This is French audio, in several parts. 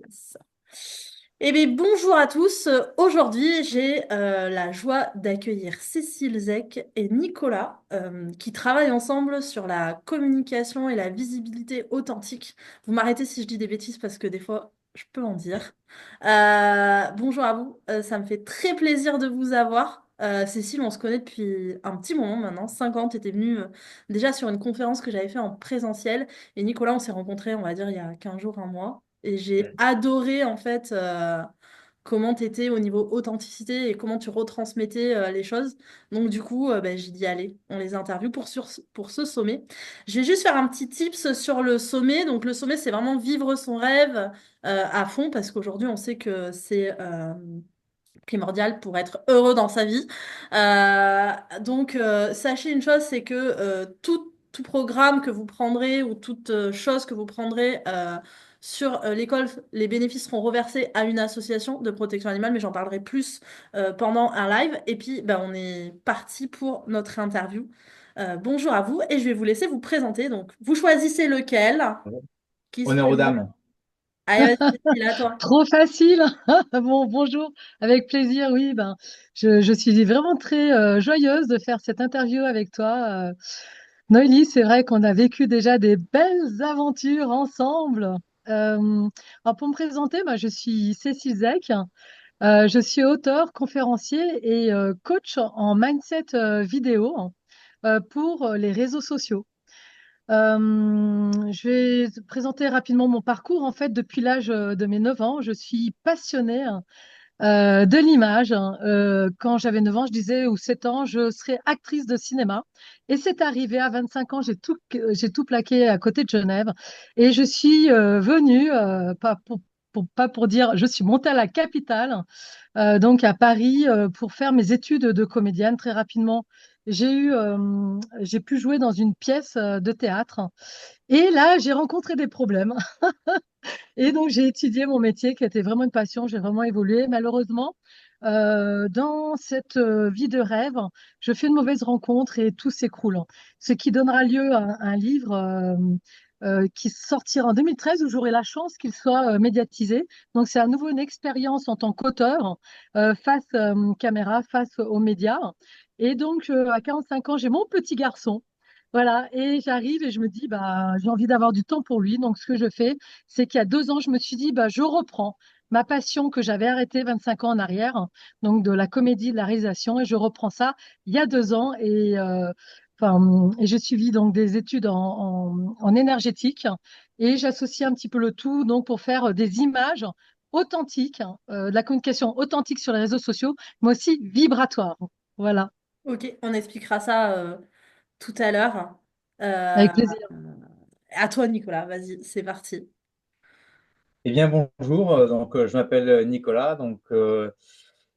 Yes. Eh bien, bonjour à tous. Aujourd'hui, j'ai la joie d'accueillir Cécile Zec et Nicolas qui travaillent ensemble sur la communication et la visibilité authentique. Vous m'arrêtez si je dis des bêtises parce que des fois, je peux en dire. Bonjour à vous. Ça me fait très plaisir de vous avoir. Cécile, on se connaît depuis un petit moment maintenant. 5 ans, tu étais venue déjà sur une conférence que j'avais fait en présentiel. Et Nicolas, on s'est rencontrés, on va dire, il y a 15 jours, un mois. Et j'ai adoré, en fait, comment tu étais au niveau authenticité et comment tu retransmettais les choses. Donc, du coup, ben, j'ai dit, allez, on les interviewe pour ce sommet. Je vais juste faire un petit tips sur le sommet. Donc, le sommet, c'est vraiment vivre son rêve à fond parce qu'aujourd'hui, on sait que c'est primordial pour être heureux dans sa vie. Sachez une chose, c'est que tout programme que vous prendrez ou toute chose que vous prendrez sur l'école, les bénéfices seront reversés à une association de protection animale, mais j'en parlerai plus pendant un live. Et puis, ben, on est parti pour notre interview. Bonjour à vous et je vais vous laisser vous présenter. Donc, vous choisissez lequel, qui se Honneur aux présente. dames. Allez, vas-y, Cécile, à toi. Trop facile. Bon, bonjour, avec plaisir. Oui, ben, je suis vraiment très joyeuse de faire cette interview avec toi. Noélie, c'est vrai qu'on a vécu déjà des belles aventures ensemble. Alors pour me présenter, ben, je suis Cécile Zec. Je suis auteure, conférencier et coach en mindset vidéo pour les réseaux sociaux. Je vais te présenter rapidement mon parcours. En fait, depuis l'âge de mes 9 ans, je suis passionnée de l'image. Quand j'avais 9 ans, je disais, ou 7 ans, je serais actrice de cinéma. Et c'est arrivé à 25 ans, j'ai tout plaqué à côté de Genève. Et je suis venue, pas pour dire, je suis montée à la capitale, donc à Paris, pour faire mes études de comédienne. Très rapidement, j'ai pu jouer dans une pièce de théâtre. Et là, j'ai rencontré des problèmes. Et donc, j'ai étudié mon métier qui était vraiment une passion. J'ai vraiment évolué. Malheureusement, dans cette vie de rêve, je fais une mauvaise rencontre et tout s'écroule. Ce qui donnera lieu à un livre qui sortira en 2013 où j'aurai la chance qu'il soit médiatisé. Donc, c'est à nouveau une expérience en tant qu'auteur face caméra, face aux médias. Et donc, à 45 ans, j'ai mon petit garçon. Voilà, et j'arrive et je me dis, bah, j'ai envie d'avoir du temps pour lui. Donc, ce que je fais, c'est qu'il y a 2 ans, je me suis dit, bah, je reprends ma passion que j'avais arrêtée 25 ans en arrière, donc de la comédie, de la réalisation, et je reprends ça il y a 2 ans. Et j'ai suivi donc des études en énergétique et j'associe un petit peu le tout donc pour faire des images authentiques, de la communication authentique sur les réseaux sociaux, mais aussi vibratoire. Voilà, Ok, on expliquera ça tout à l'heure. Euh, avec plaisir. à toi, Nicolas, vas-y, c'est parti. Eh bien, bonjour. Je m'appelle Nicolas.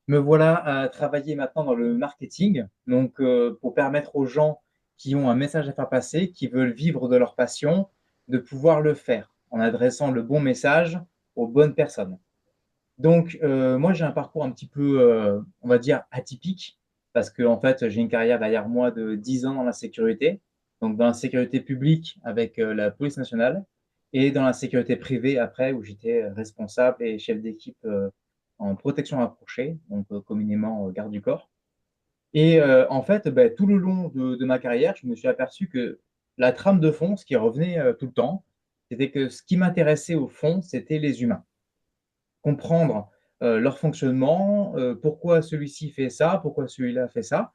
Me voilà à travailler maintenant dans le marketing. Pour permettre aux gens qui ont un message à faire passer, qui veulent vivre de leur passion, de pouvoir le faire en adressant le bon message aux bonnes personnes. Moi, j'ai un parcours un petit peu, on va dire, atypique, parce que en fait, j'ai une carrière derrière moi de 10 ans dans la sécurité, donc dans la sécurité publique avec la police nationale, et dans la sécurité privée après, où j'étais responsable et chef d'équipe en protection rapprochée, communément garde du corps. En fait, ben, tout le long de ma carrière, je me suis aperçu que la trame de fond, ce qui revenait tout le temps, c'était que ce qui m'intéressait au fond, c'était les humains, comprendre leur fonctionnement, pourquoi celui-ci fait ça, pourquoi celui-là fait ça.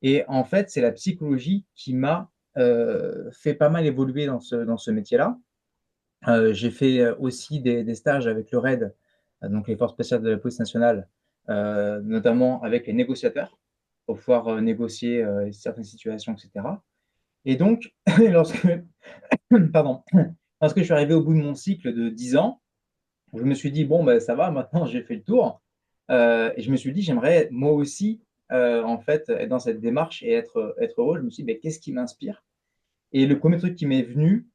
Et en fait, c'est la psychologie qui m'a fait pas mal évoluer dans ce métier-là. J'ai fait aussi des stages avec le RAID, donc les forces spéciales de la police nationale, notamment avec les négociateurs, pour pouvoir négocier certaines situations, etc. Et donc, lorsque, pardon, lorsque je suis arrivé au bout de mon cycle de 10 ans, je me suis dit, bon, ben, ça va, maintenant j'ai fait le tour. Et je me suis dit, j'aimerais moi aussi, en fait, être dans cette démarche et être heureux. Je me suis dit, ben, qu'est-ce qui m'inspire? Et le premier truc qui m'est venu,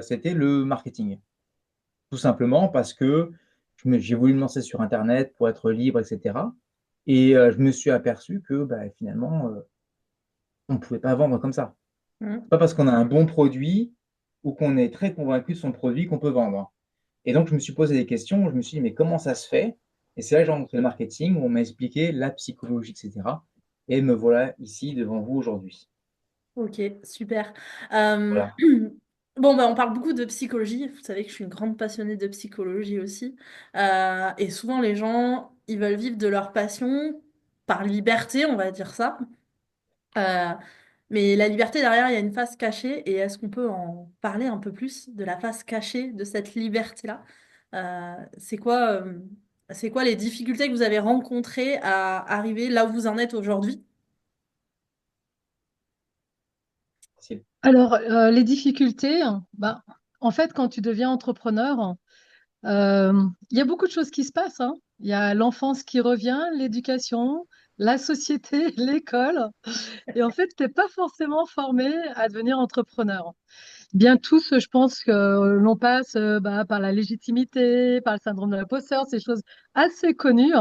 c'était le marketing. Tout simplement parce que j'ai voulu me lancer sur Internet pour être libre, etc. Je me suis aperçu que ben, finalement, on ne pouvait pas vendre comme ça. Hmm. C'est pas parce qu'on a un bon produit ou qu'on est très convaincu de son produit qu'on peut vendre. Et donc, je me suis posé des questions. Je me suis dit, mais comment ça se fait? Et c'est là que j'ai rencontré le marketing, où on m'a expliqué la psychologie, etc. Et me voilà ici devant vous aujourd'hui. Ok, super. Euh, Voilà. Bon, bah, on parle beaucoup de psychologie. Vous savez que je suis une grande passionnée de psychologie aussi. Et souvent, les gens, ils veulent vivre de leur passion par liberté, on va dire ça. Euh, mais la liberté, derrière, il y a une face cachée. Et est-ce qu'on peut en parler un peu plus de la face cachée de cette liberté-là? C'est quoi les difficultés que vous avez rencontrées à arriver là où vous en êtes aujourd'hui? Facile. Alors, les difficultés, bah, en fait, quand tu deviens entrepreneur, euh, il y a beaucoup de choses qui se passent, hein. Il y a l'enfance qui revient, l'éducation, la société, l'école. Et en fait, tu n'es pas forcément formé à devenir entrepreneur. Bien tous, je pense que l'on passe bah, par la légitimité, par le syndrome de l'imposteur, ces choses assez connues.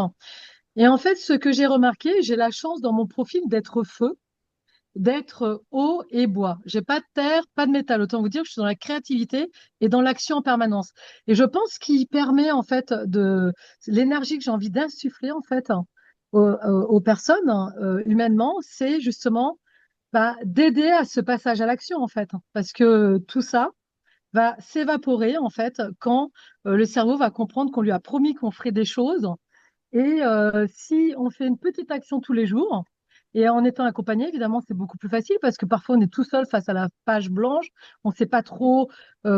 Et en fait, ce que j'ai remarqué, j'ai la chance dans mon profil d'être feu, d'être eau et bois. J'ai pas de terre, pas de métal. Autant vous dire que je suis dans la créativité et dans l'action en permanence. Et je pense qu'il permet en fait de l'énergie que j'ai envie d'insuffler en fait aux personnes humainement, c'est justement bah, d'aider à ce passage à l'action en fait, parce que tout ça va s'évaporer en fait quand le cerveau va comprendre qu'on lui a promis qu'on ferait des choses et si on fait une petite action tous les jours, et en étant accompagné, évidemment, c'est beaucoup plus facile parce que parfois on est tout seul face à la page blanche, on ne sait pas trop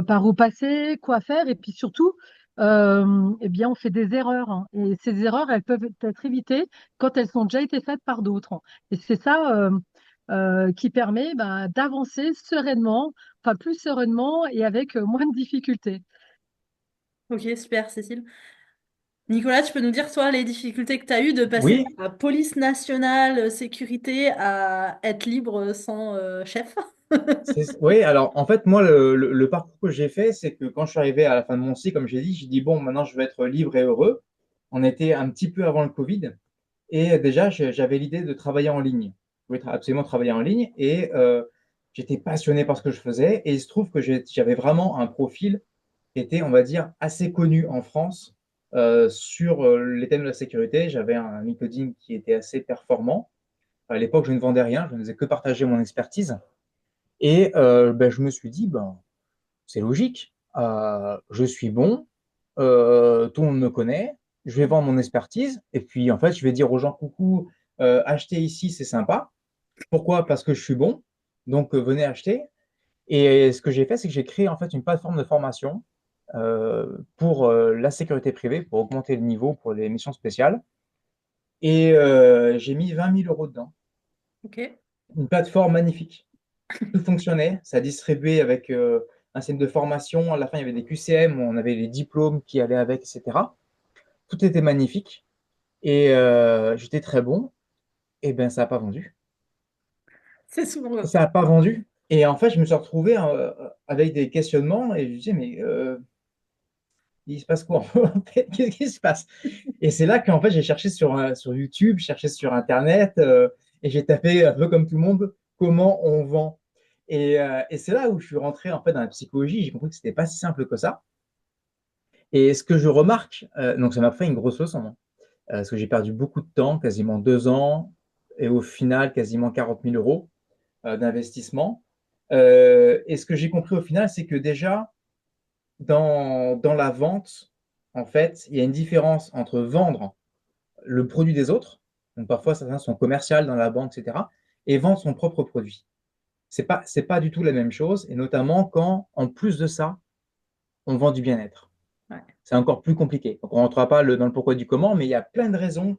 par où passer, quoi faire, et puis surtout, eh bien, on fait des erreurs, hein. Et ces erreurs, elles peuvent être évitées quand elles ont déjà été faites par d'autres. Et c'est ça qui permet bah, d'avancer sereinement, enfin plus sereinement et avec moins de difficultés. Ok, super, Cécile. Nicolas, tu peux nous dire, toi, les difficultés que tu as eues de passer de Oui, la police nationale, sécurité, à être libre sans chef? oui, alors en fait, moi, le parcours que j'ai fait, c'est que quand je suis arrivé à la fin de mon cycle, comme j'ai dit, j'ai dit, bon, maintenant je veux être libre et heureux. On était un petit peu avant le Covid. Et déjà, j'avais l'idée de travailler en ligne. Je voulais absolument travailler en ligne et j'étais passionné par ce que je faisais. Et il se trouve que j'avais vraiment un profil qui était, on va dire, assez connu en France sur les thèmes de la sécurité. J'avais un LinkedIn qui était assez performant. À l'époque, je ne vendais rien, je ne faisais que partager mon expertise. Et ben, je me suis dit, ben, c'est logique, je suis bon, tout le monde me connaît, je vais vendre mon expertise, et puis en fait, je vais dire aux gens, coucou, achetez ici, c'est sympa. Pourquoi? Parce que je suis bon, donc venez acheter. Et ce que j'ai fait, c'est que j'ai créé en fait une plateforme de formation pour la sécurité privée, pour augmenter le niveau pour les missions spéciales. Et j'ai mis 20 000 euros dedans. Ok. Une plateforme magnifique. Tout fonctionnait, ça distribuait avec un système de formation. À la fin, il y avait des QCM, où on avait les diplômes qui allaient avec, etc. Tout était magnifique et j'étais très bon. Et ben, ça n'a pas vendu. C'est souvent comme Ça ça. n'a pas vendu. Et en fait, je me suis retrouvé avec des questionnements et je me disais, mais il se passe quoi en fait? Qu'est-ce qui se passe? Et c'est là qu'en fait, j'ai cherché sur YouTube, cherché sur Internet et j'ai tapé un peu comme tout le monde comment on vend. Et c'est là où je suis rentré en fait dans la psychologie. J'ai compris que c'était pas si simple que ça. Et ce que je remarque, donc ça m'a fait une grosse leçon, hein, parce que j'ai perdu beaucoup de temps, quasiment 2 ans, et au final quasiment 40 000 euros d'investissement. Et ce que j'ai compris au final, c'est que déjà, dans la vente, en fait, il y a une différence entre vendre le produit des autres, donc parfois certains sont commerciaux dans la banque, etc., et vendre son propre produit. C'est pas du tout la même chose, et notamment quand, en plus de ça, on vend du bien-être. Ouais. C'est encore plus compliqué. Donc, on ne rentrera pas dans le pourquoi du comment, mais il y a plein de raisons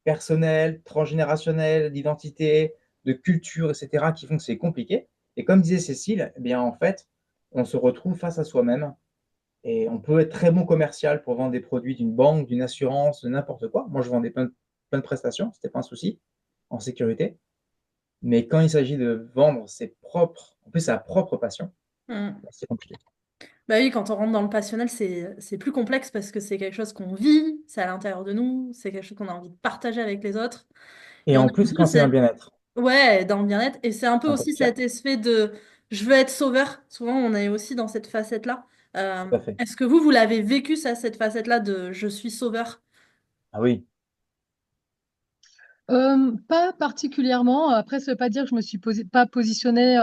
personnelles, transgénérationnelles, d'identité, de culture, etc., qui font que c'est compliqué. Et comme disait Cécile, eh bien, en fait, on se retrouve face à soi-même et on peut être très bon commercial pour vendre des produits d'une banque, d'une assurance, de n'importe quoi. Moi, je vendais plein de prestations, c'était pas un souci en sécurité. Mais quand il s'agit de vendre ses propres, en plus sa propre passion, Mm. c'est compliqué. Bah oui, quand on rentre dans le passionnel, c'est plus complexe parce que c'est quelque chose qu'on vit, c'est à l'intérieur de nous, c'est quelque chose qu'on a envie de partager avec les autres. Et Et on a en un plus, peu quand c'est dans le cette... bien-être, Ouais, dans le bien-être. Et c'est un peu c'est encore aussi pire. cet effet de je veux être sauveur. Souvent, on est aussi dans cette facette-là. Tout à fait. Est-ce que vous l'avez vécu, ça, cette facette-là de je suis sauveur? Ah oui. Pas particulièrement. Après, ça veut pas dire que je me suis pas positionnée.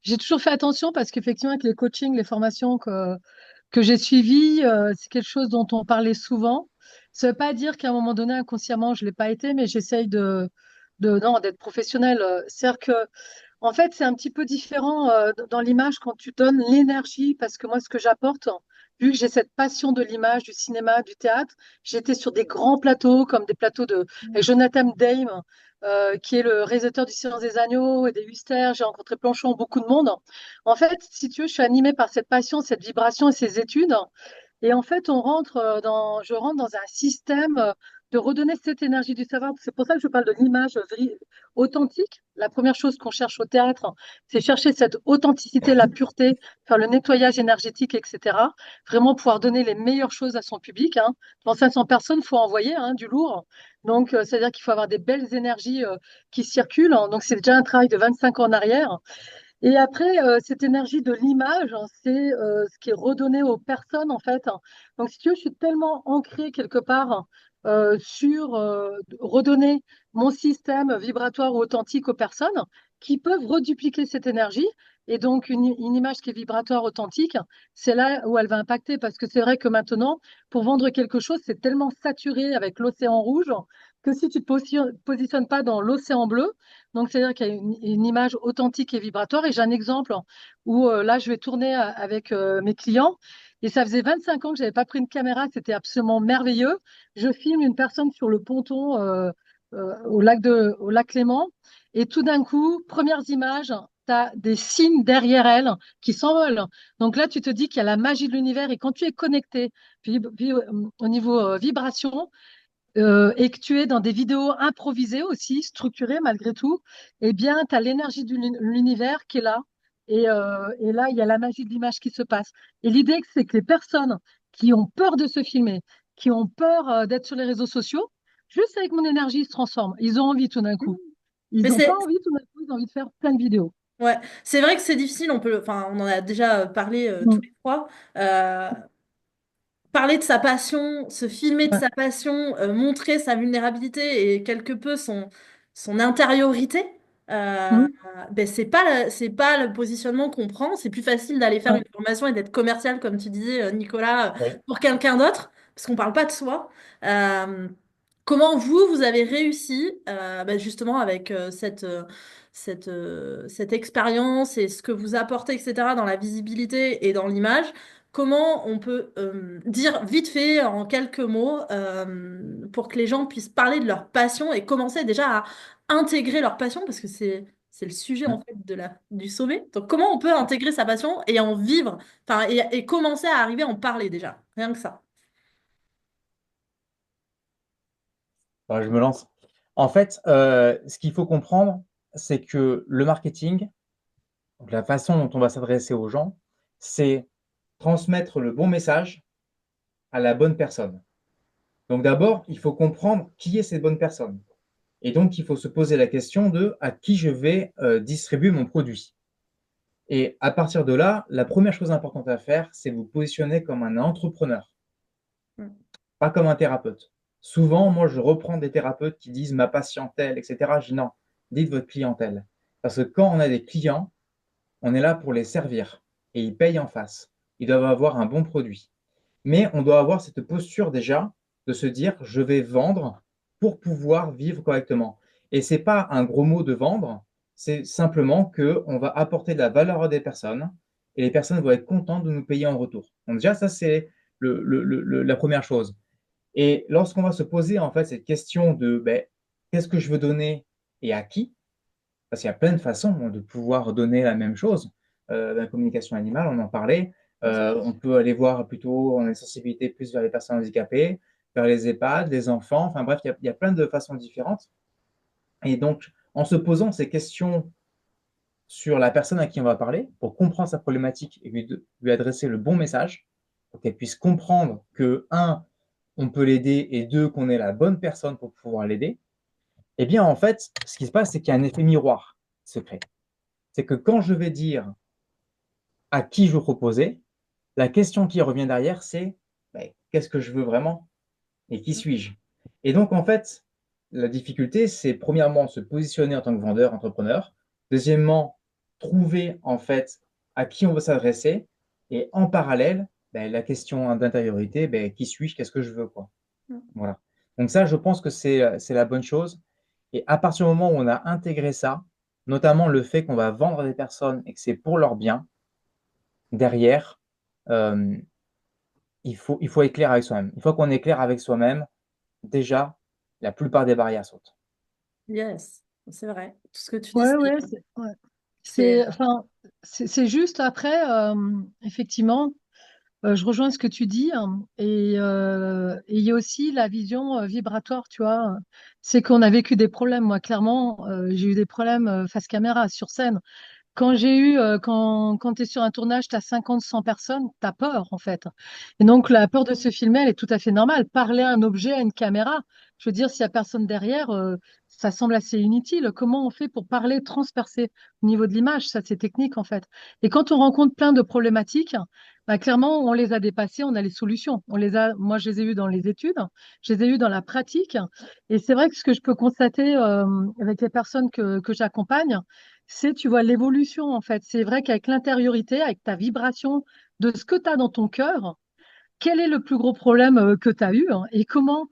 J'ai toujours fait attention parce qu'effectivement, avec les coachings, les formations que j'ai suivies, c'est quelque chose dont on parlait souvent. Ça veut pas dire qu'à un moment donné, inconsciemment, je l'ai pas été, mais j'essaye non, d'être professionnelle. C'est-à-dire que en fait, c'est un petit peu différent dans l'image quand tu donnes l'énergie, parce que moi, ce que j'apporte, vu que j'ai cette passion de l'image, du cinéma, du théâtre, j'étais sur des grands plateaux, comme des plateaux avec Jonathan Demme, qui est le réalisateur du Silence des Agneaux et des Huysters. J'ai rencontré Planchon, beaucoup de monde. En fait, si tu veux, je suis animée par cette passion, cette vibration et ces études. Et en fait, je rentre dans un système de redonner cette énergie du savoir. C'est pour ça que je parle de l'image authentique. La première chose qu'on cherche au théâtre, c'est chercher cette authenticité, la pureté, faire le nettoyage énergétique, etc. Vraiment pouvoir donner les meilleures choses à son public, hein. Dans 500 personnes, il faut envoyer du lourd. Donc, c'est-à-dire qu'il faut avoir des belles énergies qui circulent, hein. Donc, c'est déjà un travail de 25 ans en arrière. Et après, cette énergie de l'image, hein, c'est ce qui est redonné aux personnes, en fait. Donc, si tu veux, je suis tellement ancrée quelque part sur redonner mon système vibratoire ou authentique aux personnes qui peuvent redupliquer cette énergie. Et donc, une image qui est vibratoire, authentique, c'est là où elle va impacter. Parce que c'est vrai que maintenant, pour vendre quelque chose, c'est tellement saturé avec l'océan rouge que si tu ne te positionnes pas dans l'océan bleu, donc, c'est-à-dire qu'il y a une image authentique et vibratoire. Et j'ai un exemple où là, je vais tourner avec mes clients. Et ça faisait 25 ans que je n'avais pas pris une caméra. C'était absolument merveilleux. Je filme une personne sur le ponton au lac Léman. Et tout d'un coup, premières images, tu as des signes derrière elle qui s'envolent. Donc là, tu te dis qu'il y a la magie de l'univers. Et quand tu es connecté, puis, au niveau vibration, et que tu es dans des vidéos improvisées aussi, structurées malgré tout, eh bien, tu as l'énergie de l'univers qui est là. Et là, il y a la magie de l'image qui se passe. Et l'idée, c'est que les personnes qui ont peur de se filmer, qui ont peur d'être sur les réseaux sociaux, juste avec mon énergie, ils se transforment. Ils ont envie tout d'un coup. Ils Mais n'ont pas c'est envie tout d'un coup, ils ont envie de faire plein de vidéos. ouais, c'est vrai que c'est difficile. Enfin, on en a déjà parlé tous Mm. les trois. Euh, Parler de sa passion, se filmer de Ouais. sa passion, montrer sa vulnérabilité et quelque peu son intériorité, euh, Mm. ben c'est pas le positionnement qu'on prend. C'est plus facile d'aller faire Ouais. une formation et d'être commercial, comme tu disais, Nicolas, Oui. pour quelqu'un d'autre, parce qu'on parle pas de soi. Euh, Comment vous avez réussi, ben justement, avec cette expérience et ce que vous apportez, etc., dans la visibilité et dans l'image? Comment on peut dire vite fait en quelques mots pour que les gens puissent parler de leur passion et commencer déjà à intégrer leur passion parce que c'est le sujet en fait du sommet. Donc comment on peut intégrer sa passion et en vivre, enfin et commencer à arriver à en parler déjà, rien que ça. Alors, je me lance. En fait, ce qu'il faut comprendre, c'est que le marketing, donc la façon dont on va s'adresser aux gens, c'est transmettre le bon message à la bonne personne. Donc d'abord, il faut comprendre qui est cette bonne personne. Et donc, il faut se poser la question de à qui je vais distribuer mon produit. Et à partir de là, la première chose importante à faire, c'est vous positionner comme un entrepreneur, Mm. pas comme un thérapeute. Souvent, moi, je reprends des thérapeutes qui disent ma patientèle, etc. Je dis non, dites votre clientèle. Parce que quand on a des clients, on est là pour les servir et ils payent en face. Ils doivent avoir un bon produit. Mais on doit avoir cette posture déjà de se dire je vais vendre pour pouvoir vivre correctement. Et c'est pas un gros mot de vendre, c'est simplement que on va apporter de la valeur à des personnes et les personnes vont être contentes de nous payer en retour. Donc déjà ça c'est la première chose. Et lorsqu'on va se poser en fait cette question de ben, qu'est-ce que je veux donner et à qui, parce qu'il y a plein de façons de pouvoir donner la même chose. La communication animale, on en parlait. On peut aller voir plutôt en sensibilité plus vers les personnes handicapées, vers les EHPAD, les enfants. Enfin bref, il y a plein de façons différentes. Et donc, en se posant ces questions sur la personne à qui on va parler, pour comprendre sa problématique et lui adresser le bon message, pour qu'elle puisse comprendre que, un, on peut l'aider et deux, qu'on est la bonne personne pour pouvoir l'aider, eh bien, en fait, ce qui se passe, c'est qu'il y a un effet miroir secret. C'est que quand je vais dire à qui je veux proposer. La question qui revient derrière, c'est ben, qu'est-ce que je veux vraiment et qui suis-je? Et donc, en fait, la difficulté, c'est premièrement se positionner en tant que vendeur, entrepreneur. Deuxièmement, trouver en fait à qui on veut s'adresser. Et en parallèle, ben, la question d'intériorité, ben, qui suis-je, qu'est-ce que je veux, quoi. Voilà. Donc ça, je pense que c'est la bonne chose. Et à partir du moment où on a intégré ça, notamment le fait qu'on va vendre à des personnes et que c'est pour leur bien, derrière, euh, il faut être clair avec soi-même. Une fois qu'on est clair avec soi-même, déjà, la plupart des barrières sautent. Yes, c'est vrai. Tout ce que tu dis, Ouais, ouais, ouais. c'est, Enfin, c'est juste après, effectivement, je rejoins ce que tu dis, hein, et il y a aussi la vision vibratoire, tu vois. C'est qu'on a vécu des problèmes. Moi, clairement, j'ai eu des problèmes face caméra, sur scène. Quand tu es sur un tournage, tu as 50, 100 personnes, tu as peur, en fait. Et donc, la peur de se filmer, elle est tout à fait normale. Parler à un objet, à une caméra, je veux dire, s'il n'y a personne derrière, ça semble assez inutile. Comment on fait pour parler, transpercer au niveau de l'image? Ça, c'est technique, en fait. Et quand on rencontre plein de problématiques, bah, clairement, on les a dépassées, on a les solutions. Moi, je les ai eues dans les études, je les ai eues dans la pratique. Et c'est vrai que ce que je peux constater avec les personnes que j'accompagne, c'est, tu vois, l'évolution, en fait. C'est vrai qu'avec l'intériorité, avec ta vibration de ce que tu as dans ton cœur, quel est le plus gros problème que tu as eu, hein, et comment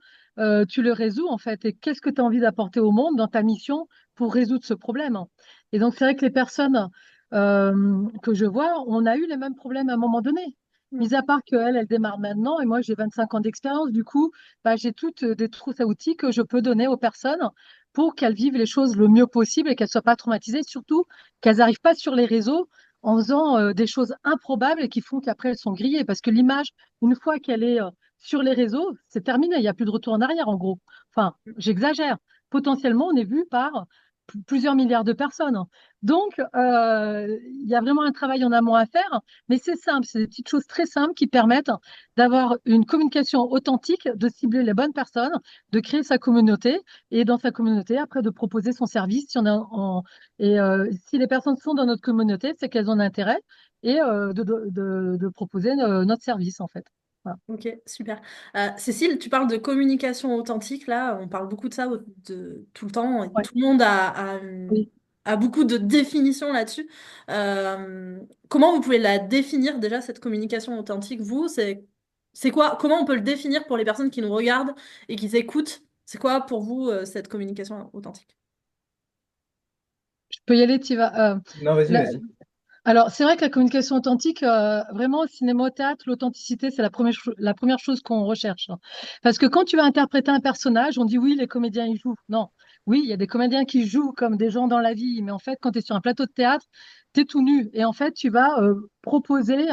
tu le résous, en fait, et qu'est-ce que tu as envie d'apporter au monde dans ta mission pour résoudre ce problème, hein. Et donc, c'est vrai que les personnes que je vois, on a eu les mêmes problèmes à un moment donné. Mis à part qu'elle, elle démarre maintenant, et moi, j'ai 25 ans d'expérience, du coup, bah, j'ai toutes des trousses à outils que je peux donner aux personnes pour qu'elles vivent les choses le mieux possible et qu'elles ne soient pas traumatisées, surtout qu'elles n'arrivent pas sur les réseaux en faisant des choses improbables et qui font qu'après elles sont grillées. Parce que l'image, une fois qu'elle est sur les réseaux, c'est terminé, il n'y a plus de retour en arrière, en gros. Enfin, j'exagère. Potentiellement, on est vu par plusieurs milliards de personnes. Donc, il y a vraiment un travail en amont à faire, mais c'est simple, c'est des petites choses très simples qui permettent d'avoir une communication authentique, de cibler les bonnes personnes, de créer sa communauté et dans sa communauté, après, de proposer son service. Si les personnes sont dans notre communauté, c'est qu'elles ont un intérêt et de proposer notre service, en fait. Voilà. ok, super. Cécile, tu parles de communication authentique, là, on parle beaucoup de ça tout le temps, et Ouais. tout le monde Oui. a beaucoup de définitions là-dessus. Comment vous pouvez la définir déjà, cette communication authentique, vous? C'est quoi? Comment on peut le définir pour les personnes qui nous regardent et qui écoutent? C'est quoi pour vous cette communication authentique? Je peux y aller, tu vas. Non, vas-y, La- vas-y. Alors, c'est vrai que la communication authentique, vraiment, au cinéma, au théâtre, l'authenticité, c'est la première chose qu'on recherche, hein. Parce que quand tu vas interpréter un personnage, on dit oui, les comédiens, ils jouent. Non, oui, il y a des comédiens qui jouent comme des gens dans la vie, mais en fait, quand tu es sur un plateau de théâtre, tu es tout nu. Et en fait, tu vas proposer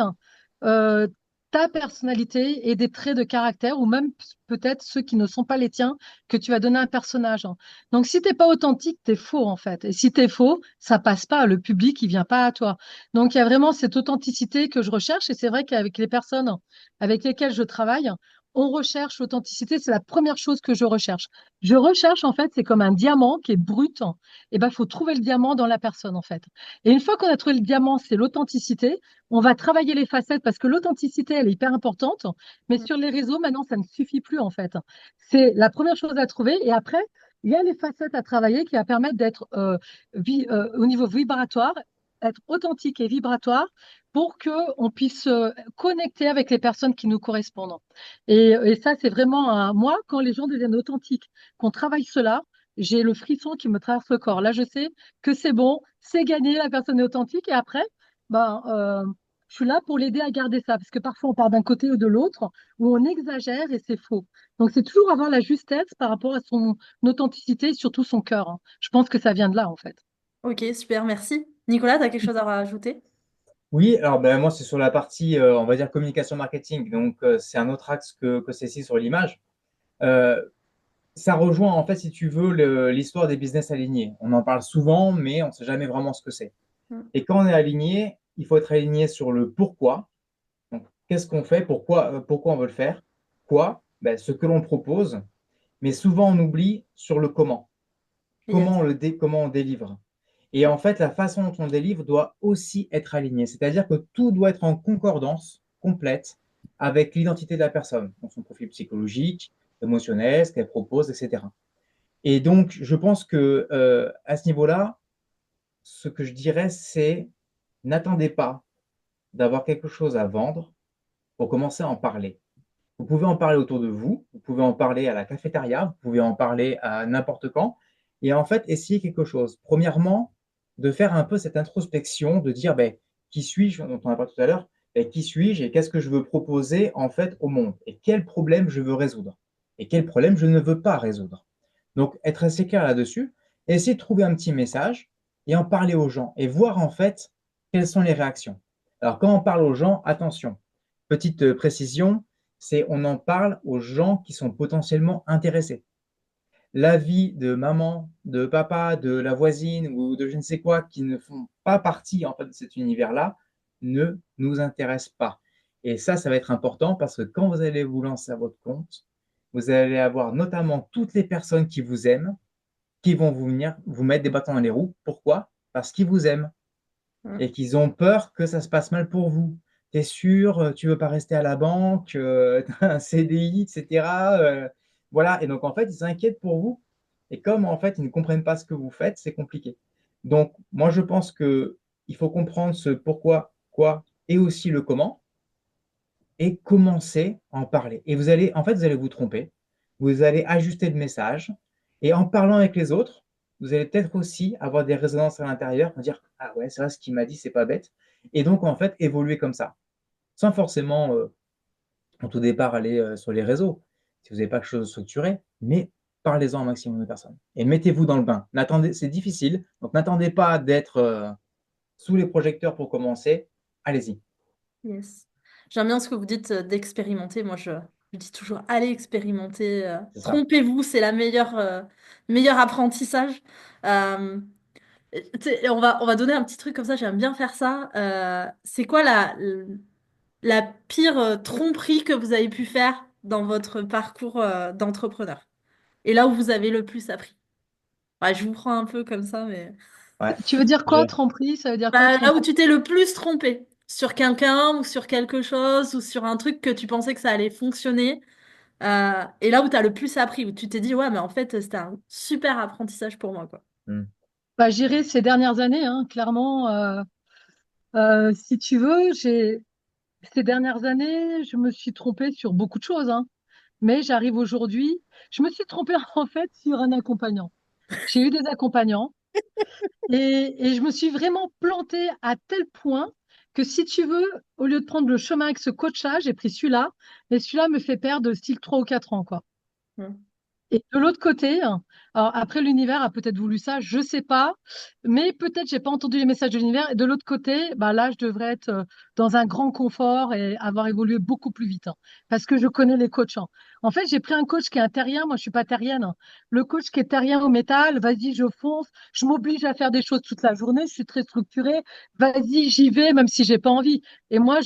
euh, ta personnalité et des traits de caractère, ou même peut-être ceux qui ne sont pas les tiens, que tu vas donner à un personnage, hein. Donc, si t'es pas authentique, t'es faux, en fait. Et si t'es faux, ça passe pas. Le public, il vient pas à toi. Donc, il y a vraiment cette authenticité que je recherche. Et c'est vrai qu'avec les personnes avec lesquelles je travaille, on recherche l'authenticité. C'est la première chose que je recherche. Je recherche, en fait, c'est comme un diamant qui est brut. Et ben, il faut trouver le diamant dans la personne, en fait. Et une fois qu'on a trouvé le diamant, c'est l'authenticité. On va travailler les facettes parce que l'authenticité, elle est hyper importante. Mais sur les réseaux, maintenant, ça ne suffit plus, en fait. C'est la première chose à trouver. Et après, il y a les facettes à travailler qui va permettre d'être au niveau vibratoire, être authentique et vibratoire pour qu'on puisse connecter avec les personnes qui nous correspondent. Et ça, c'est vraiment moi, quand les gens deviennent authentiques, qu'on travaille cela, j'ai le frisson qui me traverse le corps. Là, je sais que c'est bon, c'est gagné, la personne est authentique. Et après, ben, je suis là pour l'aider à garder ça, parce que parfois on part d'un côté ou de l'autre, où on exagère et c'est faux. Donc, c'est toujours avoir la justesse par rapport à son authenticité et surtout son cœur, hein. Je pense que ça vient de là, en fait. Ok, super, merci. Nicolas, tu as quelque chose à rajouter? Oui, alors ben, moi, c'est sur la partie, on va dire, communication marketing. Donc, c'est un autre axe que celle-ci sur l'image. Euh, Ça rejoint, en fait, si tu veux, l'histoire des business alignés. On en parle souvent, mais on ne sait jamais vraiment ce que c'est. Mm. Et quand on est aligné, il faut être aligné sur le pourquoi. Donc, qu'est-ce qu'on fait? Pourquoi on veut le faire? Quoi? Ben, ce que l'on propose. Mais souvent, on oublie sur le comment. Yes. Comment on délivre. Et en fait, la façon dont on délivre doit aussi être alignée. C'est-à-dire que tout doit être en concordance complète avec l'identité de la personne, donc son profil psychologique, émotionnel, ce qu'elle propose, etc. Et donc, je pense que à ce niveau-là, ce que je dirais, c'est n'attendez pas d'avoir quelque chose à vendre pour commencer à en parler. Vous pouvez en parler autour de vous, vous pouvez en parler à la cafétéria, vous pouvez en parler à n'importe quand, et en fait, essayer quelque chose. Premièrement, de faire un peu cette introspection, de dire, ben, qui suis-je, dont on a parlé tout à l'heure, ben, qui suis-je et qu'est-ce que je veux proposer en fait au monde, et quel problème je veux résoudre, et quel problème je ne veux pas résoudre. Donc, être assez clair là-dessus, essayer de trouver un petit message et en parler aux gens, et voir en fait quelles sont les réactions. Alors, quand on parle aux gens, attention, petite précision, c'est on en parle aux gens qui sont potentiellement intéressés. L'avis de maman, de papa, de la voisine ou de je ne sais quoi qui ne font pas partie en fait de cet univers-là ne nous intéresse pas. Et ça va être important parce que quand vous allez vous lancer à votre compte, vous allez avoir notamment toutes les personnes qui vous aiment, qui vont vous venir vous mettre des bâtons dans les roues. Pourquoi? Parce qu'ils vous aiment Mm. et qu'ils ont peur que ça se passe mal pour vous. T'es sûr, tu veux pas rester à la banque, t'as un CDI, etc. Voilà, et donc en fait, ils s'inquiètent pour vous. Et comme en fait, ils ne comprennent pas ce que vous faites, c'est compliqué. Donc, moi, je pense que il faut comprendre ce pourquoi, quoi, et aussi le comment, et commencer à en parler. Et vous allez, en fait, vous allez vous tromper, vous allez ajuster le message, et en parlant avec les autres, vous allez peut-être aussi avoir des résonances à l'intérieur, dire ah ouais, c'est vrai, ce qu'il m'a dit, c'est pas bête, et donc en fait évoluer comme ça, sans forcément en tout départ aller sur les réseaux, si vous n'avez pas quelque chose de structuré, mais parlez-en un maximum de personnes et mettez-vous dans le bain. N'attendez, c'est difficile, donc n'attendez pas d'être sous les projecteurs pour commencer. Allez-y, Yes. J'aime bien ce que vous dites d'expérimenter. Moi, je dis toujours, allez expérimenter. c'est ça. Trompez-vous, c'est la meilleure apprentissage. Euh, Tu sais, on va donner un petit truc comme ça, j'aime bien faire ça. C'est quoi la pire tromperie que vous avez pu faire dans votre parcours d'entrepreneur? Et là où vous avez le plus appris? Ouais, je vous prends un peu comme ça, mais... Ouais. Tu veux dire quoi, Je- tromperie? Ça veut dire quoi, Bah, là où tromperie? tu t'es le plus trompé sur quelqu'un ou sur quelque chose ou sur un truc que tu pensais que ça allait fonctionner. Et là où tu as le plus appris, où tu t'es dit, ouais, mais en fait, c'était un super apprentissage pour moi, quoi. Hmm. Bah, j'irai ces dernières années, hein, clairement. Si tu veux, ces dernières années, je me suis trompée sur beaucoup de choses, hein. Mais j'arrive aujourd'hui, je me suis trompée en fait sur un accompagnant. J'ai eu des accompagnants et je me suis vraiment plantée à tel point que si tu veux, au lieu de prendre le chemin avec ce coach-là, j'ai pris celui-là, et celui-là me fait perdre style 3 ou 4 ans, quoi. Mm. Et de l'autre côté, alors après l'univers a peut-être voulu ça, je sais pas, mais peut-être j'ai pas entendu les messages de l'univers. Et de l'autre côté, bah là je devrais être dans un grand confort et avoir évolué beaucoup plus vite, hein, parce que je connais les coachs, hein. En fait, j'ai pris un coach qui est un terrien, moi je suis pas terrienne, hein. Le coach qui est terrien au métal, vas-y, je fonce, je m'oblige à faire des choses toute la journée, je suis très structurée, vas-y, j'y vais même si j'ai pas envie. Et moi,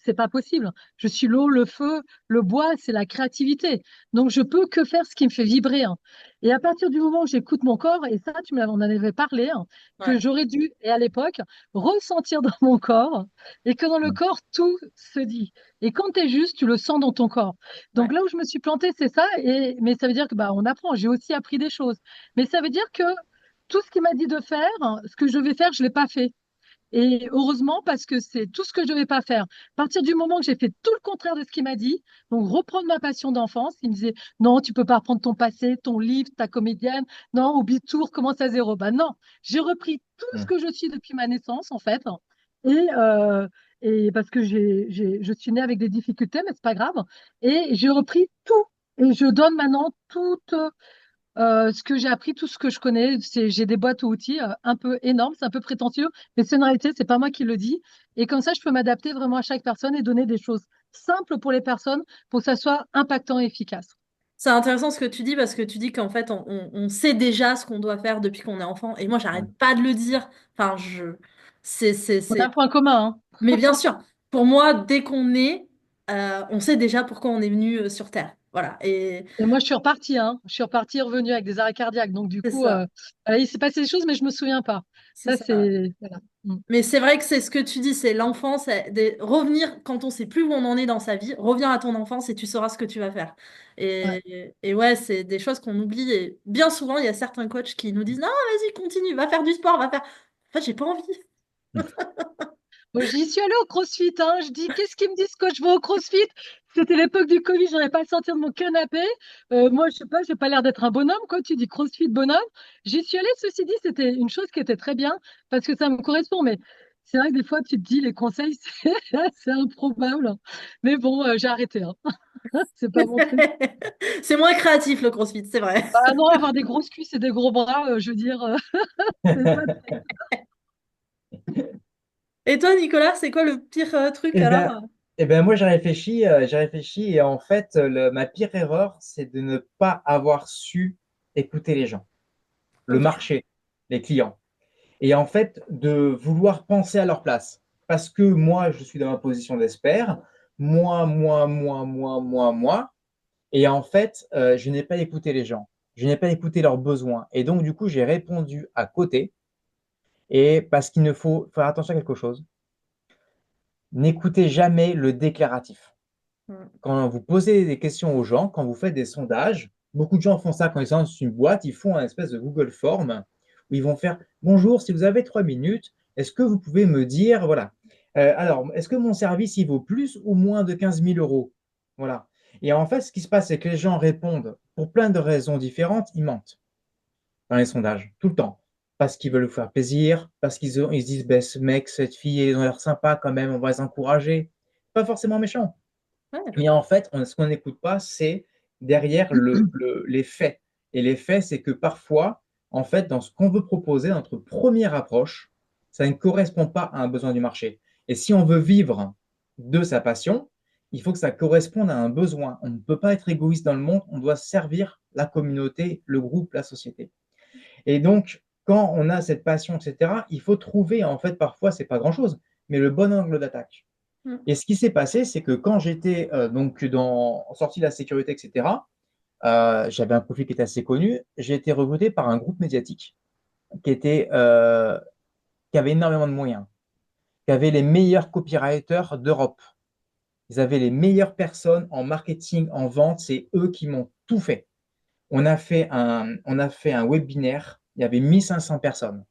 c'est pas possible. Je suis l'eau, le feu, le bois, c'est la créativité. Donc, je peux que faire ce qui me fait vibrer, hein. Et à partir du moment où j'écoute mon corps, et ça, on en avait parlé, hein, que Ouais. j'aurais dû, et à l'époque, ressentir dans mon corps, et que dans le Hmm. corps, tout se dit. Et quand tu es juste, tu le sens dans ton corps. Donc Ouais. là où je me suis plantée, c'est ça. Mais ça veut dire que bah, on apprend. J'ai aussi appris des choses. Mais ça veut dire que tout ce qu'il m'a dit de faire, ce que je vais faire, je ne l'ai pas fait. Et heureusement, parce que c'est tout ce que je ne devais pas faire. À partir du moment que j'ai fait tout le contraire de ce qu'il m'a dit, donc reprendre ma passion d'enfance, il me disait, non, tu peux pas reprendre ton passé, ton livre, ta comédienne, non, oublie tout, recommence à zéro. Ben non, j'ai repris tout ce Hmm. que je suis depuis ma naissance, en fait. Et, euh, et parce que je suis née avec des difficultés, mais c'est pas grave. Et j'ai repris tout. Et je donne maintenant toute ce que j'ai appris, tout ce que je connais, j'ai des boîtes à outils un peu énormes, c'est un peu prétentieux, mais c'est une réalité, c'est pas moi qui le dis. Et comme ça, je peux m'adapter vraiment à chaque personne et donner des choses simples pour les personnes pour que ça soit impactant et efficace. C'est intéressant ce que tu dis parce que tu dis qu'en fait on sait déjà ce qu'on doit faire depuis qu'on est enfant et moi Ouais. j'arrête pas de le dire. Enfin On a un c'est point commun, mais bien sûr pour moi dès qu'on est on sait déjà pourquoi on est venu sur Terre. Voilà. Et Et moi, je suis repartie, hein. Je suis repartie, revenue avec des arrêts cardiaques. Donc, du c'est coup, ça. il s'est passé des choses, mais je me souviens pas. C'est Ça, ça. c'est, voilà. Mm. Mais c'est vrai que c'est ce que tu dis, c'est l'enfance, revenir quand on sait plus où on en est dans sa vie, reviens à ton enfance et tu sauras ce que tu vas faire. Ouais. Et ouais, c'est des choses qu'on oublie. Et bien souvent, il y a certains coachs qui nous disent, non, vas-y, continue, va faire du sport, va faire. En fait, j'ai pas envie. Bon, j'y suis allée au CrossFit, hein. Je dis, qu'est-ce qu'ils me disent quand je vais au CrossFit? C'était l'époque du Covid, j'aurais pas à sortir de mon canapé. Moi, je sais pas, j'ai pas l'air d'être un bonhomme, quoi. Tu dis CrossFit bonhomme. J'y suis allée, ceci dit, c'était une chose qui était très bien parce que ça me correspond. Mais c'est vrai que des fois, tu te dis, les conseils, c'est improbable. Mais bon, j'ai arrêté, hein. C'est pas mon truc. C'est moins créatif le CrossFit, c'est vrai. Bah non, avoir des grosses cuisses et des gros bras, je veux dire, c'est pas. Et toi, Nicolas, c'est quoi le pire truc Eh alors? ben, moi j'ai réfléchi et en fait, ma pire erreur, c'est de ne pas avoir su écouter les gens, le Ok. marché, les clients. Et en fait, de vouloir penser à leur place. Parce que moi, je suis dans ma position d'expert, moi. Et en fait, je n'ai pas écouté les gens. Je n'ai pas écouté leurs besoins. Et donc, du coup, j'ai répondu à côté. Et parce qu'il ne faut faire attention à quelque chose. N'écoutez jamais le déclaratif. Mm. Quand vous posez des questions aux gens, quand vous faites des sondages, beaucoup de gens font ça quand ils sont dans une boîte, ils font un espèce de Google Form où ils vont faire bonjour, si vous avez 3 minutes, est-ce que vous pouvez me dire, voilà, alors, est-ce que mon service il vaut plus ou moins de 15 000 euros? Voilà. Et en fait, ce qui se passe, c'est que les gens répondent pour plein de raisons différentes, ils mentent dans les sondages, tout le temps. Parce qu'ils veulent vous faire plaisir, parce ils se disent, ben, ce mec, cette fille, ils ont l'air sympa quand même, on va les encourager. Pas forcément méchant. Ouais. Mais en fait, ce qu'on n'écoute pas, c'est derrière les faits. Et les faits, c'est que parfois, en fait, dans ce qu'on veut proposer, notre première approche, ça ne correspond pas à un besoin du marché. Et si on veut vivre de sa passion, il faut que ça corresponde à un besoin. On ne peut pas être égoïste dans le monde, on doit servir la communauté, le groupe, la société. Et donc, quand on a cette passion, etc., il faut trouver, en fait, parfois, c'est pas grand-chose, mais le bon angle d'attaque. Mm. Et ce qui s'est passé, c'est que quand j'étais donc en sortie de la sécurité, etc., j'avais un profil qui était assez connu. J'ai été recruté par un groupe médiatique qui était, qui avait énormément de moyens, qui avait les meilleurs copywriters d'Europe. Ils avaient les meilleures personnes en marketing, en vente. C'est eux qui m'ont tout fait. On a fait un webinaire. Il y avait 1500 personnes.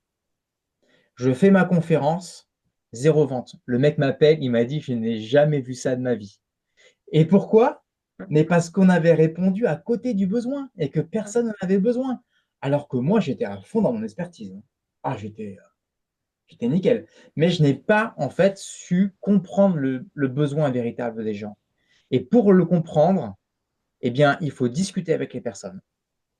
Je fais ma conférence, zéro vente. Le mec m'appelle, il m'a dit, je n'ai jamais vu ça de ma vie. Et pourquoi? Mais parce qu'on avait répondu à côté du besoin et que personne n'en avait besoin. Alors que moi, j'étais à fond dans mon expertise. Ah, j'étais nickel. Mais je n'ai pas, en fait, su comprendre le besoin véritable des gens. Et pour le comprendre, eh bien, il faut discuter avec les personnes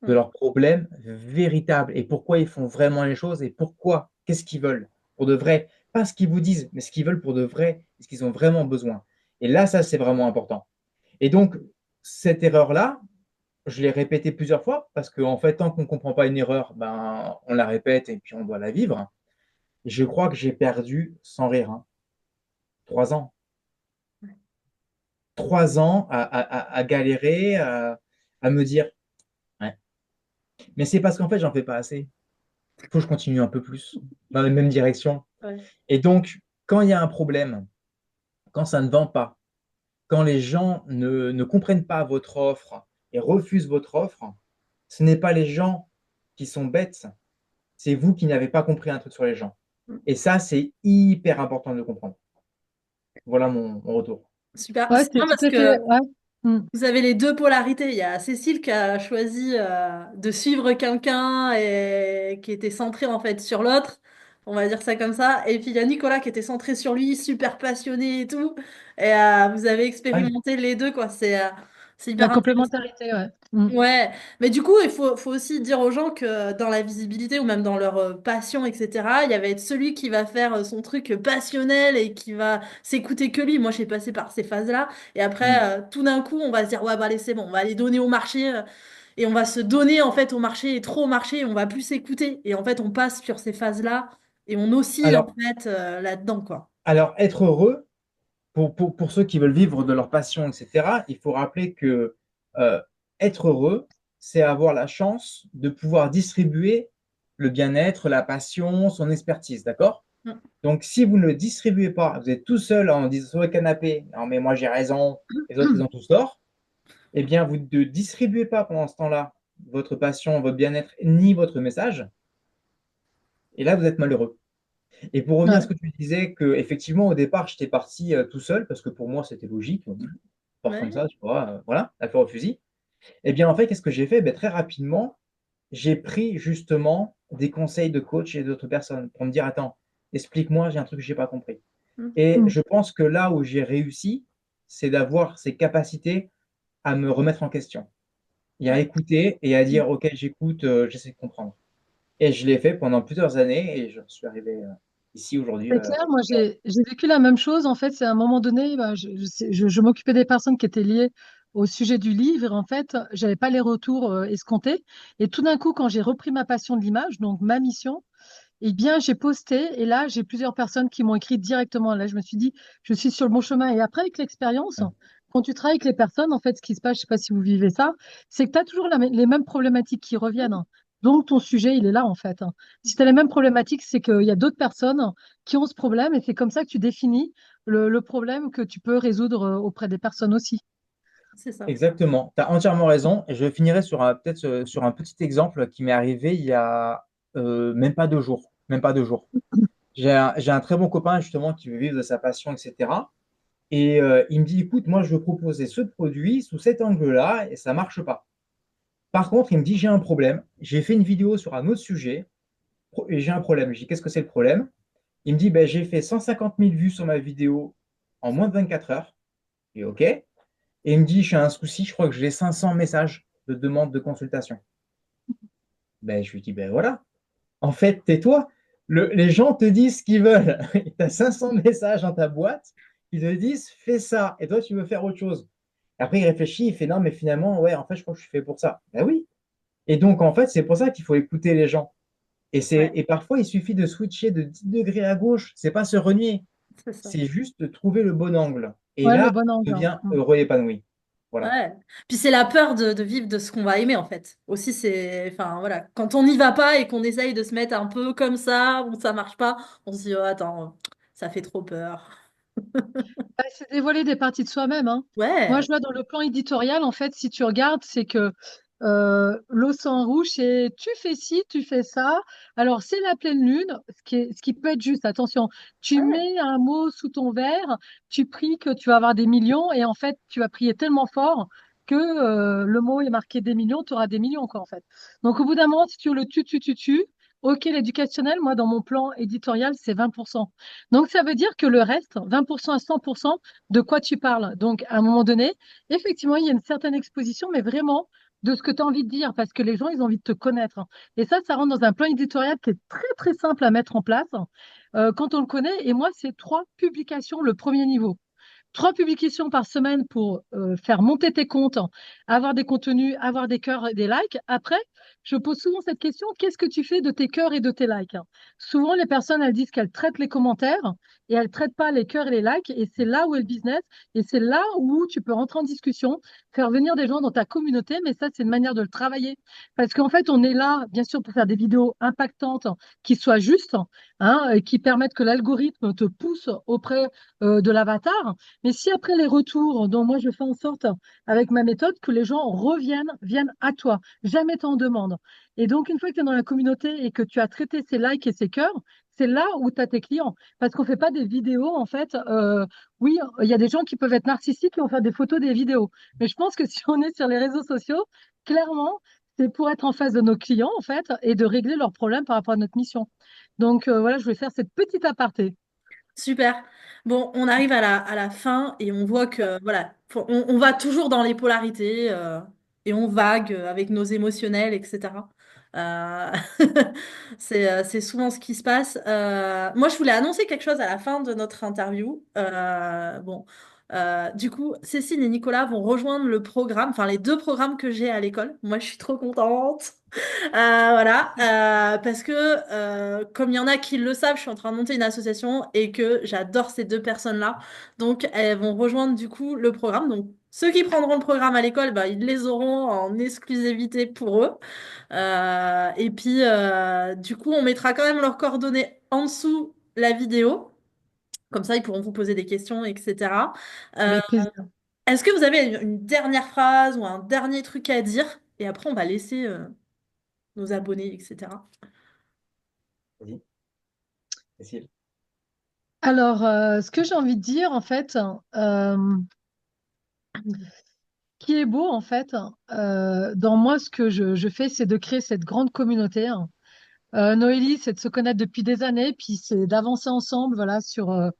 de Mm. leurs problèmes véritables et pourquoi ils font vraiment les choses et pourquoi, qu'est-ce qu'ils veulent pour de vrai. Pas ce qu'ils vous disent, mais ce qu'ils veulent pour de vrai, ce qu'ils ont vraiment besoin. Et là, ça, c'est vraiment important. Et donc, cette erreur-là, je l'ai répétée plusieurs fois parce qu'en fait, tant qu'on ne comprend pas une erreur, ben, on la répète et puis on doit la vivre. Et je crois que j'ai perdu, sans rire, 3 ans. 3 ans à galérer, à me dire, ouais. Mais c'est parce qu'en fait, j'en fais pas assez. Il faut que je continue un peu plus dans la même direction. Ouais. Et donc, quand il y a un problème, quand ça ne vend pas, quand les gens ne comprennent pas votre offre et refusent votre offre, ce n'est pas les gens qui sont bêtes, c'est vous qui n'avez pas compris un truc sur les gens. Mm. Et ça, c'est hyper important de le comprendre. Voilà mon retour. Super. Ouais, C'est c'est bien tout parce à fait. que Ouais. Mm. vous avez les deux polarités. Il y a Cécile qui a choisi de suivre quelqu'un et qui était centré en fait sur l'autre. On va dire ça comme ça. Et puis il y a Nicolas qui était centré sur lui, super passionné et tout. Et vous avez Ouais. expérimenté les deux, quoi. C'est La hyper intéressant. complémentarité, ouais. Mm. Ouais, mais du coup, faut aussi dire aux gens que dans la visibilité ou même dans leur passion, etc., il y va être celui qui va faire son truc passionnel et qui va s'écouter que lui. Moi, j'ai passé par ces phases-là. Et Mm. après, tout d'un coup, on va se dire, ouais, bah allez, c'est bon, on va aller donner au marché. Et on va se donner, en fait, au marché et trop au marché et on va plus s'écouter. Et en fait, on passe sur ces phases-là et on oscille, en Alors, fait, là-dedans, quoi. être heureux, pour ceux qui veulent vivre de leur passion, etc., il faut rappeler que euh, être heureux, c'est avoir la chance de pouvoir distribuer le bien-être, la passion, son expertise, d'accord? Mm. Donc, si vous ne le distribuez pas, vous êtes tout seul en disant sur le canapé, non mais moi j'ai raison, les autres ils ont tous tort, eh bien vous ne distribuez pas pendant ce temps-là votre passion, votre bien-être, ni votre message, et là vous êtes malheureux. Et pour revenir à ce Ouais. que tu disais, que effectivement au départ j'étais parti tout seul, parce que pour moi c'était logique, fort comme Ouais. ça, tu vois, voilà, la fleur au fusil. Eh bien en fait, qu'est-ce que j'ai fait? Ben, très rapidement, j'ai pris justement des conseils de coach et d'autres personnes pour me dire, attends, explique-moi, j'ai un truc que j'ai pas compris. Mm. Et Mm. je pense que là où j'ai réussi, c'est d'avoir ces capacités à me remettre en question et à Ouais. écouter et à dire, OK, j'écoute, j'essaie de comprendre. Et je l'ai fait pendant plusieurs années et je suis arrivé ici aujourd'hui. C'est clair, moi j'ai vécu la même chose. En fait, c'est à un moment donné, bah, je m'occupais des personnes qui étaient liées au sujet du livre. En fait, j'avais pas les retours escomptés. Et tout d'un coup, quand j'ai repris ma passion de l'image, donc ma mission, eh bien, j'ai posté. Et là, j'ai plusieurs personnes qui m'ont écrit directement. Là, je me suis dit, je suis sur le bon chemin. Et après, avec l'expérience, quand tu travailles avec les personnes, en fait, ce qui se passe, je sais pas si vous vivez ça, c'est que tu as toujours les mêmes problématiques qui reviennent. Donc, ton sujet, il est là, en fait. Si tu as les mêmes problématiques, c'est qu'il y a d'autres personnes qui ont ce problème et c'est comme ça que tu définis le problème que tu peux résoudre auprès des personnes aussi. C'est ça. Exactement, tu as entièrement raison. Et je finirai sur peut-être sur un petit exemple qui m'est arrivé il y a même pas 2 jours. Même pas 2 jours. J'ai un très bon copain justement qui veut vivre de sa passion, etc. Et il me dit, écoute, moi je veux proposer ce produit sous cet angle-là et ça marche pas. Par contre, il me dit, j'ai un problème. J'ai fait une vidéo sur un autre sujet et j'ai un problème. Je dis, qu'est-ce que c'est le problème? Il me dit, ben, j'ai fait 150 000 vues sur ma vidéo en moins de 24 heures. Et OK. Et il me dit, j'ai un souci, je crois que j'ai 500 messages de demande de consultation. Ben, je lui dis, ben voilà. En fait, tais-toi. Les gens te disent ce qu'ils veulent. Tu as 500 messages dans ta boîte. Ils te disent, fais ça. Et toi, tu veux faire autre chose. Après, il réfléchit, il fait, non, mais finalement, ouais, en fait, je crois que je suis fait pour ça. Ben oui. Et donc, en fait, c'est pour ça qu'il faut écouter les gens. Ouais. Et parfois, il suffit de switcher de 10 degrés à gauche. C'est pas se renier. C'est ça. C'est juste de trouver le bon angle. Et Ouais, le là, bon on angle. devient heureux et épanoui. Voilà. Ouais. Puis c'est la peur de vivre de ce qu'on va aimer en fait. Aussi c'est, enfin voilà, quand on n'y va pas et qu'on essaye de se mettre un peu comme ça, ou ça marche pas, on se dit oh, attends, ça fait trop peur. Bah, c'est dévoiler des parties de soi-même, hein. Moi, je Ouais, vois dans le plan éditorial, en fait, si tu regardes, c'est que l'océan rouge, c'est tu fais ci, tu fais ça. Alors, c'est la pleine lune, ce qui peut être juste. Attention, tu ouais, mets un mot sous ton verre, tu pries que tu vas avoir des millions, et en fait, tu vas prier tellement fort que le mot est marqué des millions, tu auras des millions, quoi, en fait. Donc, au bout d'un moment, si tu veux le tu, ok, l'éducationnel, moi, dans mon plan éditorial, c'est 20%. Donc, ça veut dire que le reste, 20% à 100%, de quoi tu parles. Donc, à un moment donné, effectivement, il y a une certaine exposition, mais vraiment de ce que tu as envie de dire, parce que les gens, ils ont envie de te connaître. Et ça rentre dans un plan éditorial qui est très, très simple à mettre en place quand on le connaît. Et moi, c'est 3 publications, le premier niveau. 3 publications par semaine pour faire monter tes comptes, avoir des contenus, avoir des cœurs et des likes. Après, je pose souvent cette question, qu'est-ce que tu fais de tes cœurs et de tes likes? Souvent, les personnes, elles disent qu'elles traitent les commentaires et elles ne traitent pas les cœurs et les likes. Et c'est là où est le business. Et c'est là où tu peux rentrer en discussion, faire venir des gens dans ta communauté. Mais ça, c'est une manière de le travailler. Parce qu'en fait, on est là, bien sûr, pour faire des vidéos impactantes qui soient justes, hein, et qui permettent que l'algorithme te pousse auprès de l'avatar. Mais si après les retours, dont moi je fais en sorte avec ma méthode que les gens viennent à toi, jamais t'en demandent. Et donc, une fois que tu es dans la communauté et que tu as traité ces likes et ces cœurs, c'est là où tu as tes clients. Parce qu'on ne fait pas des vidéos, en fait. Oui, il y a des gens qui peuvent être narcissiques et vont faire des photos, des vidéos. Mais je pense que si on est sur les réseaux sociaux, clairement, c'est pour être en face de nos clients, en fait, et de régler leurs problèmes par rapport à notre mission. Donc, voilà, je voulais faire cette petite aparté. super. Bon, on arrive à la fin et on voit que voilà, on va toujours dans les polarités et on vague avec nos émotionnels, etc. Euh, c'est souvent ce qui se passe. Moi, je voulais annoncer quelque chose à la fin de notre interview. Du coup, Cécile et Nicolas vont rejoindre le programme, enfin les deux programmes que j'ai à l'école. Moi, je suis trop contente. Voilà, parce que comme il y en a qui le savent, je suis en train de monter une association et que j'adore ces deux personnes-là. Donc, elles vont rejoindre du coup le programme. Donc, Ceux qui prendront le programme à l'école, bah, ils les auront en exclusivité pour eux. Et puis, du coup, on mettra quand même leurs coordonnées en dessous la vidéo. Comme ça, ils pourront vous poser des questions, etc. Euh, Avec plaisir. Est-ce que vous avez une dernière phrase ou un dernier truc à dire? Et après, on va laisser nos abonnés, etc. Vas-y, Cécile. Alors, ce que j'ai envie de dire, en fait, qui est beau, en fait, dans moi, ce que je fais, c'est de créer cette grande communauté. Noélie, c'est de se connaître depuis des années, puis c'est d'avancer ensemble, voilà, sur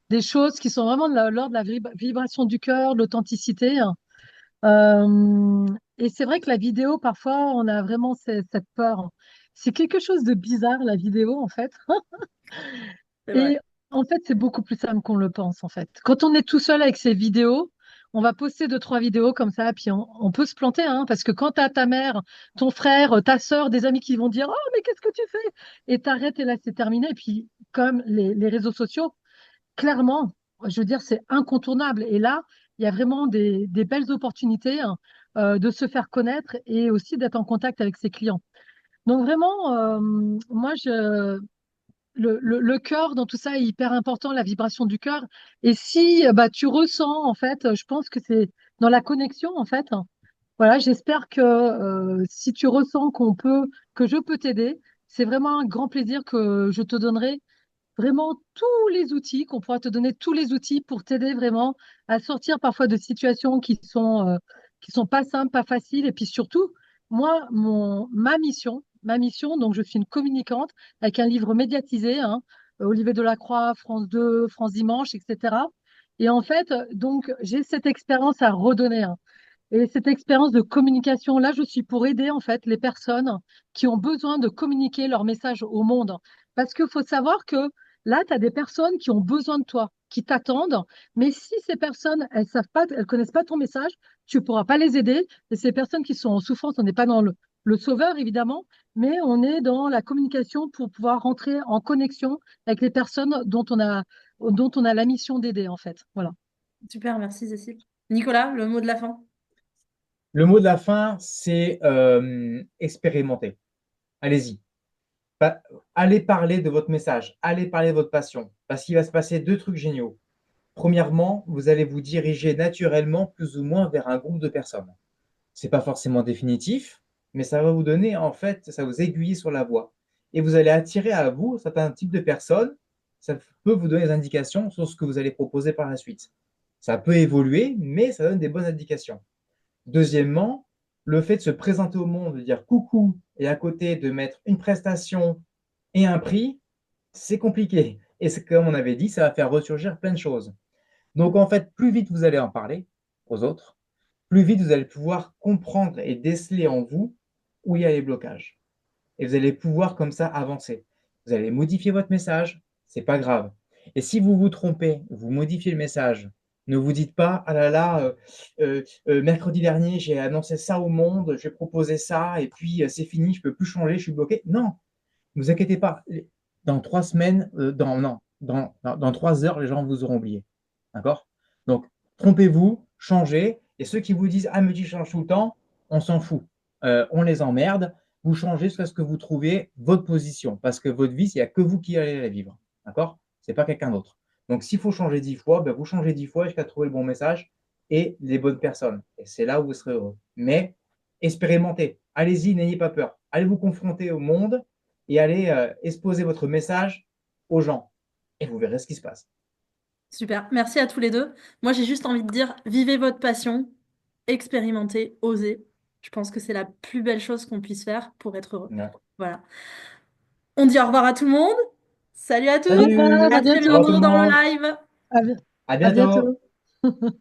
des choses qui sont vraiment de l'ordre de la vibration du cœur, de l'authenticité. Euh, et c'est vrai que la vidéo, parfois, on a vraiment cette peur. C'est quelque chose de bizarre, la vidéo, en fait. C'est vrai. Et en fait, c'est beaucoup plus simple qu'on le pense, en fait. Quand on est tout seul avec ses vidéos, on va poster deux, trois vidéos comme ça, puis on peut se planter, hein, parce que quand tu as ta mère, ton frère, ta sœur, des amis qui vont dire, «Oh, mais qu'est-ce que tu fais?» Et t'arrêtes et là, c'est terminé. Et puis, comme les réseaux sociaux, clairement, je veux dire, c'est incontournable. Et là, il y a vraiment des belles opportunités, hein, de se faire connaître et aussi d'être en contact avec ses clients. Donc vraiment, moi, le cœur dans tout ça est hyper important, la vibration du cœur. Et si bah, tu ressens, en fait, je pense que c'est dans la connexion, en fait. Voilà, j'espère que si tu ressens que je peux t'aider, c'est vraiment un grand plaisir que je te donnerai vraiment tous les outils, qu'on pourra te donner tous les outils pour t'aider vraiment à sortir parfois de situations qui sont pas simples, pas faciles. Et puis surtout, moi, ma mission, donc je suis une communicante avec un livre médiatisé, hein, Olivier Delacroix, France 2, France Dimanche, etc. Et en fait, donc, j'ai cette expérience à redonner, hein. Et cette expérience de communication, là, je suis pour aider en fait les personnes qui ont besoin de communiquer leur message au monde. Parce qu'il faut savoir que là, tu as des personnes qui ont besoin de toi, qui t'attendent. Mais si ces personnes, elles savent pas, elles connaissent pas ton message, tu pourras pas les aider. Et ces personnes qui sont en souffrance, on n'est pas dans le sauveur, évidemment, mais on est dans la communication pour pouvoir rentrer en connexion avec les personnes dont on a la mission d'aider, en fait. Voilà. Super, merci Cécile. Nicolas, le mot de la fin. Le mot de la fin, c'est expérimenter. Allez-y. Pa- Allez parler de votre message, allez parler de votre passion, parce qu'il va se passer deux trucs géniaux. Premièrement, vous allez vous diriger naturellement plus ou moins vers un groupe de personnes. C'est pas forcément définitif, mais ça va vous donner, en fait, ça va vous aiguiller sur la voie. Et vous allez attirer à vous certains types de personnes. Ça peut vous donner des indications sur ce que vous allez proposer par la suite. Ça peut évoluer, mais ça donne des bonnes indications. Deuxièmement, le fait de se présenter au monde, de dire coucou, et à côté de mettre une prestation et un prix, c'est compliqué. Et c'est comme on avait dit, ça va faire ressurgir plein de choses. Donc en fait, plus vite vous allez en parler aux autres, plus vite vous allez pouvoir comprendre et déceler en vous où il y a les blocages. Et vous allez pouvoir comme ça avancer. Vous allez modifier votre message, c'est pas grave. Et si vous vous trompez, vous modifiez le message. Ne vous dites pas, ah là là, mercredi dernier, j'ai annoncé ça au monde, j'ai proposé ça, et puis c'est fini, je peux plus changer, je suis bloqué. Non, ne vous inquiétez pas. Dans 3 semaines, non, dans 3 heures, les gens vous auront oublié. D'accord? Donc, trompez-vous, changez. Et ceux qui vous disent, ah, mais tu changes tout le temps, on s'en fout. On les emmerde. Vous changez jusqu'à ce que vous trouviez votre position. Parce que votre vie, il n'y a que vous qui allez la vivre. D'accord? Ce n'est pas quelqu'un d'autre. Donc, s'il faut changer 10 fois, ben, vous changez 10 fois jusqu'à trouver le bon message et les bonnes personnes. Et c'est là où vous serez heureux. Mais expérimentez. Allez-y, n'ayez pas peur. Allez vous confronter au monde et allez exposer votre message aux gens. Et vous verrez ce qui se passe. Super, merci à tous les deux. Moi, j'ai juste envie de dire, vivez votre passion, expérimentez, osez. Je pense que c'est la plus belle chose qu'on puisse faire pour être heureux. Ouais. Voilà. On dit au revoir à tout le monde. Salut à Au tous. revoir, Salut! à À très Au revoir tout bientôt. le bientôt dans le monde. live. À, bi- À à bientôt! bientôt.